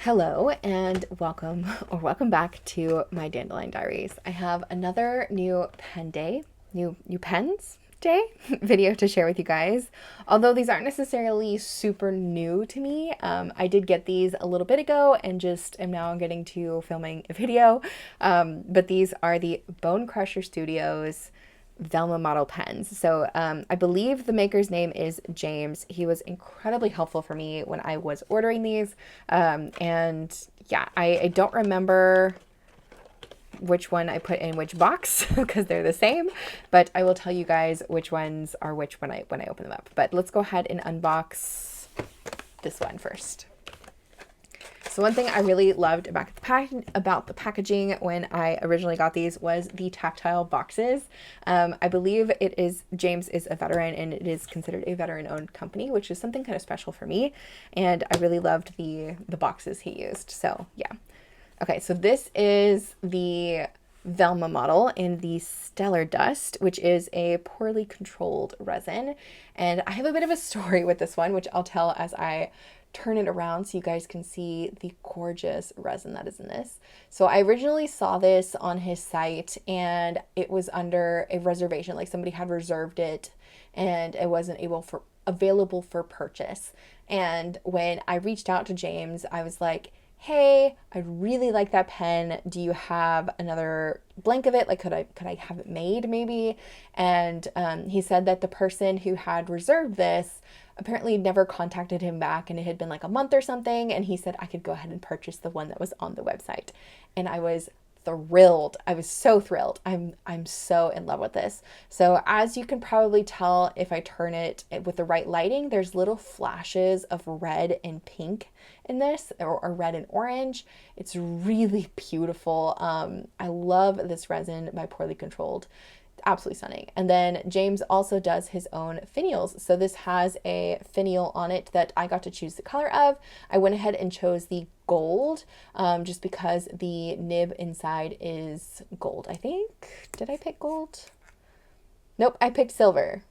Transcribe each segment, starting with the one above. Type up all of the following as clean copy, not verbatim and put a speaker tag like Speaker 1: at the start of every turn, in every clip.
Speaker 1: Hello and welcome or welcome back to my Dandelion Diaries. I have another new pen day, new pens day video to share with you guys. Although these aren't necessarily super new to me, I did get these a little bit ago and just am now getting to filming a video. But these are the Bonecrusher Studios Velma model pens. So I believe the maker's name is James. He was incredibly helpful for me when I was ordering these. And yeah, I don't remember which one I put in which box because they're the same, but I will tell you guys which ones are which when I open them up. But let's go ahead and unbox this one first. So one thing I really loved about the packaging when I originally got these was the tactile boxes. I believe James is a veteran and it is considered a veteran-owned company, which is something kind of special for me. And I really loved the boxes he used. So yeah. Okay, so this is the Velma model in the Stellar Dust, which is a poorly controlled resin. And I have a bit of a story with this one, which I'll tell as I turn it around so you guys can see the gorgeous resin that is in this. So I originally saw this on his site and it was under a reservation, like somebody had reserved it and it wasn't available for purchase. And when I reached out to James, I was like, hey, I'd really like that pen. Do you have another blank of it? Like, could I have it made maybe? And he said that the person who had reserved this apparently never contacted him back, and it had been like a month or something, and he said I could go ahead and purchase the one that was on the website. And I was thrilled. I was so thrilled. I'm so in love with this. So as you can probably tell, if I turn it with the right lighting, there's little flashes of red and pink in this, or red and orange. It's really beautiful. I love this resin by PourlyControlled. Absolutely stunning. And then James also does his own finials. So this has a finial on it that I got to choose the color of. I went ahead and chose the gold just because the nib inside is gold, I think. Did I pick gold? Nope, I picked silver.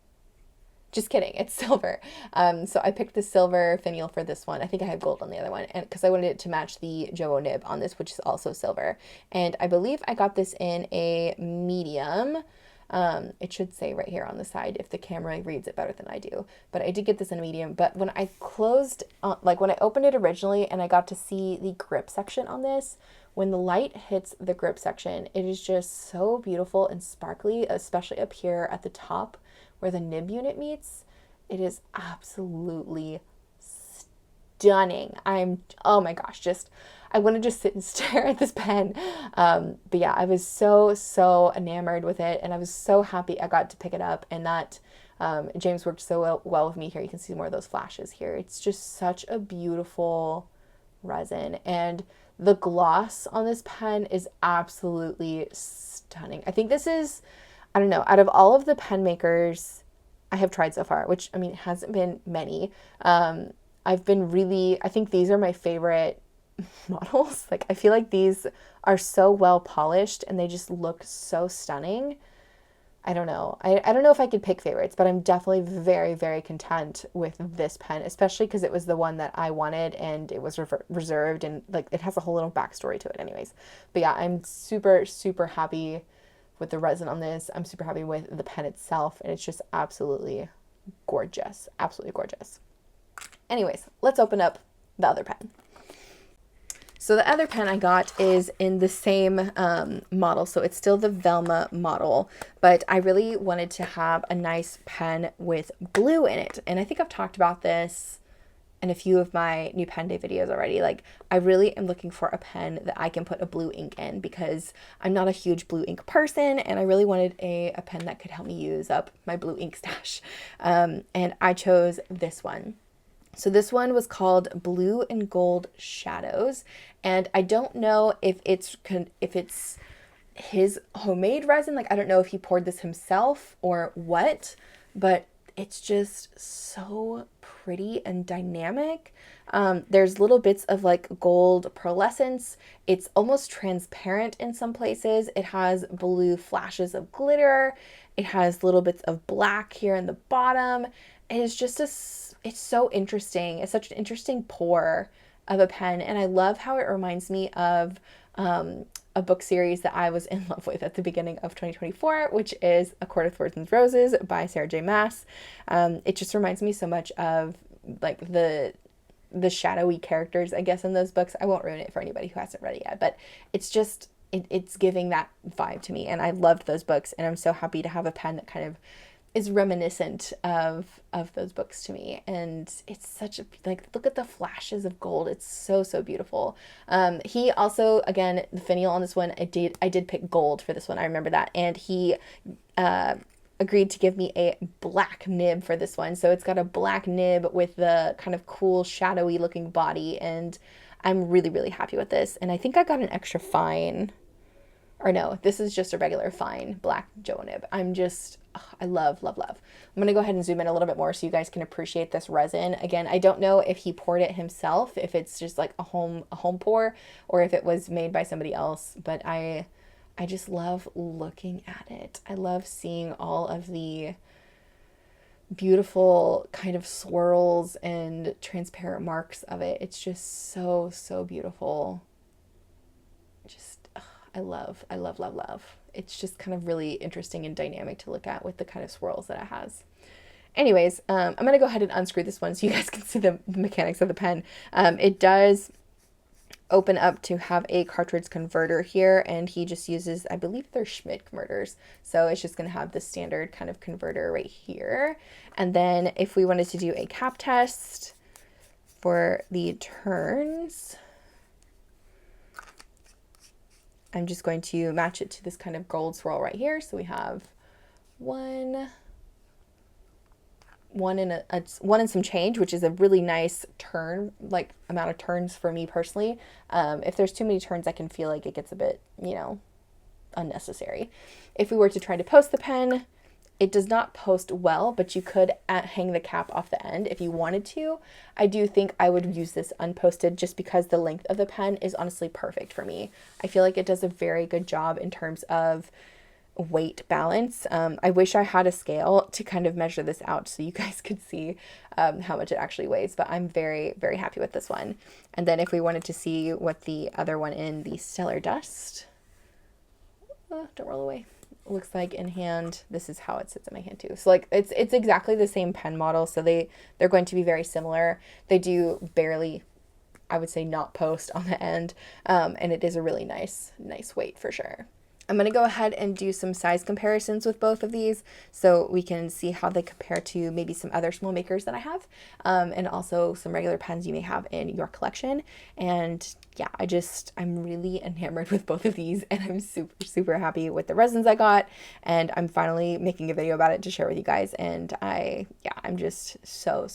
Speaker 1: Just kidding, it's silver. So I picked the silver finial for this one. I think I had gold on the other one, and because I wanted it to match the Joe nib on this, which is also silver. And I believe I got this in a medium. It should say right here on the side if the camera reads it better than I do, but I did get this in a medium. But when I when I opened it originally and I got to see the grip section on this, when the light hits the grip section, it is just so beautiful and sparkly, especially up here at the top where the nib unit meets. It is absolutely stunning. Oh my gosh, I want to just sit and stare at this pen. But yeah, I was so enamored with it, and I was so happy I got to pick it up, and that James worked so well with me here. You can see more of those flashes here. It's just such a beautiful resin, and the gloss on this pen is absolutely stunning. I think this is, I don't know, out of all of the pen makers I have tried so far, which I mean hasn't been many, I think these are my favorite models. Like, I feel like these are so well polished and they just look so stunning. I don't know. I don't know if I could pick favorites, but I'm definitely very, very content with this pen, especially because it was the one that I wanted and it was reserved, and like it has a whole little backstory to it anyways. But yeah, I'm super happy with the resin on this. I'm super happy with the pen itself, and it's just absolutely gorgeous. Absolutely gorgeous. Anyways, let's open up the other pen. So the other pen I got is in the same model, so it's still the Velma model, but I really wanted to have a nice pen with blue in it. And I think I've talked about this in a few of my new pen day videos already. Like, I really am looking for a pen that I can put a blue ink in because I'm not a huge blue ink person, and I really wanted a pen that could help me use up my blue ink stash. And I chose this one. So this one was called Blue and Gold Shadows, and I don't know if it's his homemade resin. Like, I don't know if he poured this himself or what, but it's just so pretty and dynamic. There's little bits of like gold pearlescence. It's almost transparent in some places. It has blue flashes of glitter. It has little bits of black here in the bottom. It is just it's so interesting. It's such an interesting pour. of a pen, and I love how it reminds me of a book series that I was in love with at the beginning of 2024, which is A Court of Thorns and Roses by Sarah J. Maas. It just reminds me so much of like the shadowy characters, I guess, in those books. I won't ruin it for anybody who hasn't read it yet, but it's just, it's giving that vibe to me, and I loved those books, and I'm so happy to have a pen that kind of is reminiscent of those books to me. And it's such a, like, look at the flashes of gold. It's so beautiful. He also, again, the finial on this one, I did pick gold for this one, I remember that, and he agreed to give me a black nib for this one. So it's got a black nib with the kind of cool shadowy looking body, and I'm really happy with this. And I think I got an extra fine, or no, this is just a regular fine black Joe nib. I'm just, I love. I'm going to go ahead and zoom in a little bit more so you guys can appreciate this resin. Again, I don't know if he poured it himself, if it's just like a home pour, or if it was made by somebody else, but I just love looking at it. I love seeing all of the beautiful kind of swirls and transparent marks of it. It's just so beautiful. Just, I love. It's just kind of really interesting and dynamic to look at with the kind of swirls that it has. Anyways, I'm going to go ahead and unscrew this one so you guys can see the mechanics of the pen. It does open up to have a cartridge converter here, and he just uses, I believe they're Schmidt converters. So it's just going to have the standard kind of converter right here. And then if we wanted to do a cap test for the turns, I'm just going to match it to this kind of gold swirl right here. So we have one and some change, which is a really nice turn, like amount of turns for me personally. If there's too many turns, I can feel like it gets a bit, you know, unnecessary. If we were to try to post the pen, it does not post well, but you could hang the cap off the end if you wanted to. I do think I would use this unposted just because the length of the pen is honestly perfect for me. I feel like it does a very good job in terms of weight balance. I wish I had a scale to kind of measure this out so you guys could see how much it actually weighs, but I'm very happy with this one. And then if we wanted to see what the other one in the Stellar Dust, don't roll away, looks like in hand, this is how it sits in my hand too. So like it's exactly the same pen model, so they're going to be very similar. They do barely, I would say, not post on the end, and it is a really nice weight for sure. I'm going to go ahead and do some size comparisons with both of these so we can see how they compare to maybe some other small makers that I have, and also some regular pens you may have in your collection. And yeah, I'm really enamored with both of these, and I'm super happy with the resins I got, and I'm finally making a video about it to share with you guys, and I'm just so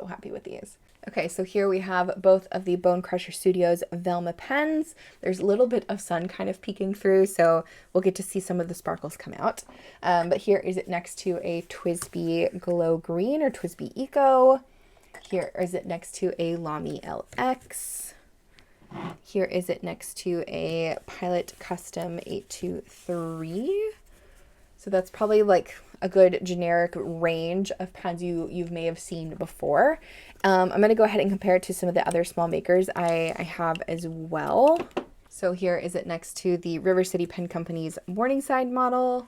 Speaker 1: happy with these. Okay, so here we have both of the Bonecrusher Studios Velma pens. There's a little bit of sun kind of peeking through, so we'll get to see some of the sparkles come out. But here is it next to a 𝗦𝘃𝗏 Glow Green or 𝗦𝘃𝗏 Eco. Here is it next to a Lamy LX. Here is it next to a Pilot Custom 823. So that's probably like a good generic range of pens you may have seen before. I'm going to go ahead and compare it to some of the other small makers I have as well. So here is it next to the River City Pen Company's Morningside model.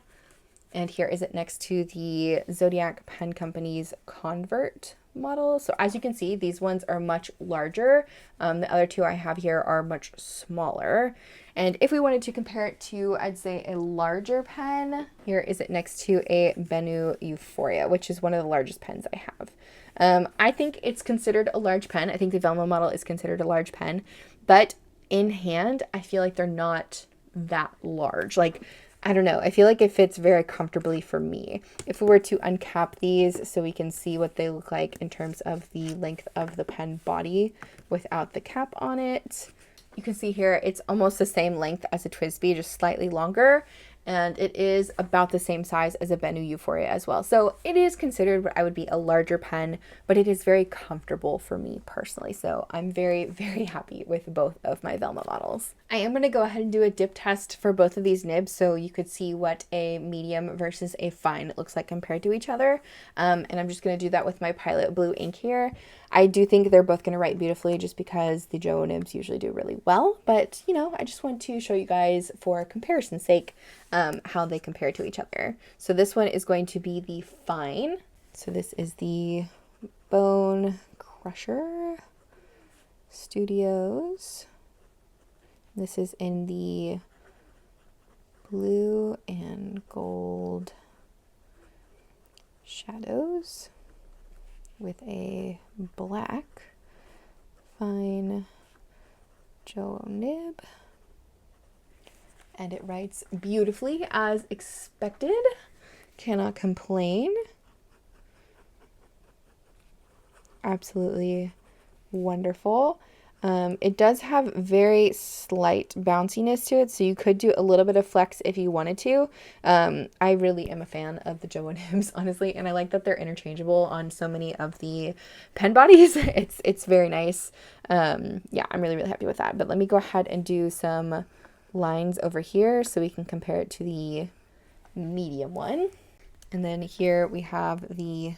Speaker 1: And here is it next to the Zodiac Pen Company's Convert model. So as you can see, these ones are much larger. The other two I have here are much smaller. And if we wanted to compare it to, I'd say, a larger pen, here is it next to a Benu Euphoria, which is one of the largest pens I have. I think it's considered a large pen. I think the Velma model is considered a large pen, but in hand, I feel like they're not that large. Like, I don't know. I feel like it fits very comfortably for me. If we were to uncap these so we can see what they look like in terms of the length of the pen body without the cap on it, you can see here it's almost the same length as a 𝗦𝘃𝗏, just slightly longer. and it is about the same size as a 𝗦𝘂𝗽𝗍𝗍 as well. So it is considered what I would be a larger pen, but it is very comfortable for me personally. So I'm very, very happy with both of my Velma models. I am going to go ahead and do a dip test for both of these nibs so you could see what a medium versus a fine looks like compared to each other. And I'm just going to do that with my Pilot Blue ink here. I do think they're both going to write beautifully just because the Joe nibs usually do really well. But, you know, I just want to show you guys for comparison's sake how they compare to each other. So this one is going to be the fine. So this is the Bonecrusher Studios. This is in the blue and gold shadows with a black fine Joe nib. And it writes beautifully as expected. Cannot complain. Absolutely wonderful. It does have very slight bounciness to it, so you could do a little bit of flex if you wanted to. I really am a fan of the Joe nibs, honestly, and I like that they're interchangeable on so many of the pen bodies. It's very nice. Yeah, I'm really, really happy with that. But let me go ahead and do some lines over here so we can compare it to the medium one. And then here we have the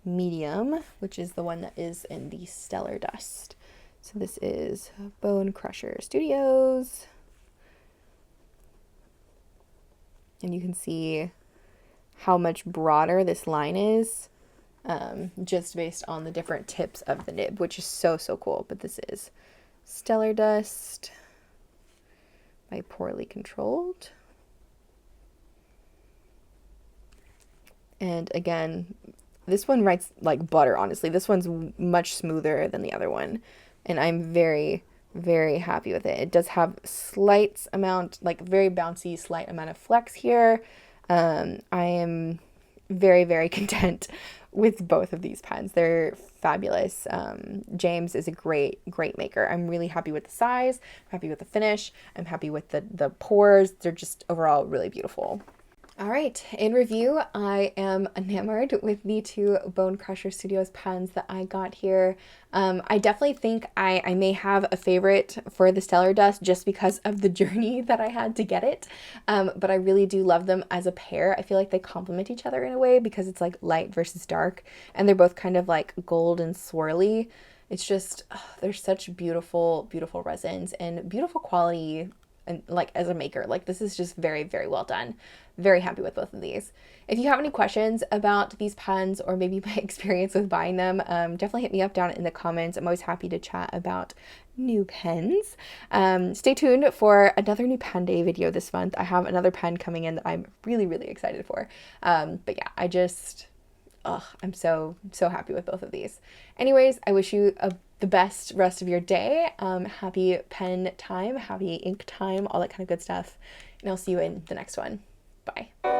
Speaker 1: medium, which is the one that is in the Stellar Dust. So this is Bonecrusher Studios. And you can see how much broader this line is, just based on the different tips of the nib, which is so, so cool. But this is Stellar Dust by PourlyControlled. And again, this one writes like butter, honestly. This one's much smoother than the other one. And I'm very, very happy with it. It does have slight amount, like very bouncy, slight amount of flex here. I am very, very content with both of these pens. They're fabulous. James is a great, great maker. I'm really happy with the size. I'm happy with the finish. I'm happy with the pores. They're just overall really beautiful. All right, in review, I am enamored with the two Bonecrusher Studios pens that I got here. I definitely think I may have a favorite for the Stellar Dust just because of the journey that I had to get it. But I really do love them as a pair. I feel like they complement each other in a way because it's like light versus dark, and they're both kind of like gold and swirly. It's just, they're such beautiful, beautiful resins and beautiful quality. And like as a maker, like this is just very, very well done. Very happy with both of these. If you have any questions about these pens or maybe my experience with buying them, definitely hit me up down in the comments. I'm always happy to chat about new pens. Stay tuned for another new pen day video this month. I have another pen coming in that I'm really, really excited for. But yeah, I'm so happy with both of these. Anyways, I wish you the best rest of your day. Happy pen time, happy ink time, all that kind of good stuff. And I'll see you in the next one. Bye.